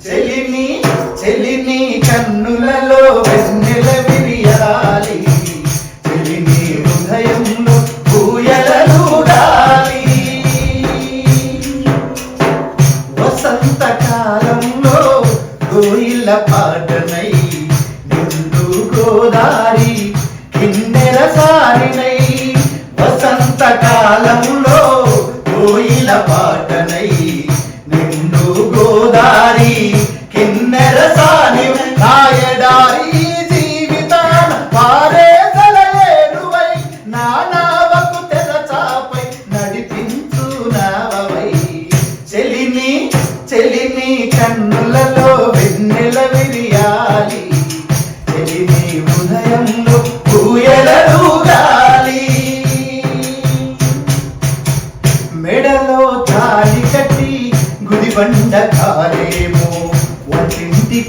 చెలిని చెలిని కన్నులలో వెన్నెల విరియాలి, చెలిని హృదయంలో ఊయలూగాలి. వసంత కాలంలో కోయిల పాటనై నిండు గోదారి కిన్నెర సారినై. వసంత కాలంలో కోయిల పాటనై నిండు గోదారి కిన్నెర సాని. నాయడారి జీవితాన పారే తలయేరువై, నానావకు తెరచాపై నడిపించు నావవై. చెలిని చెలిని కన్నులలో వెన్నెల విరియాలి, చెలిని హృదయంలో ఊయలూగాలి. మెడలో తాళి కట్టి గుదిబండ కాలేమో, ఒంటింటి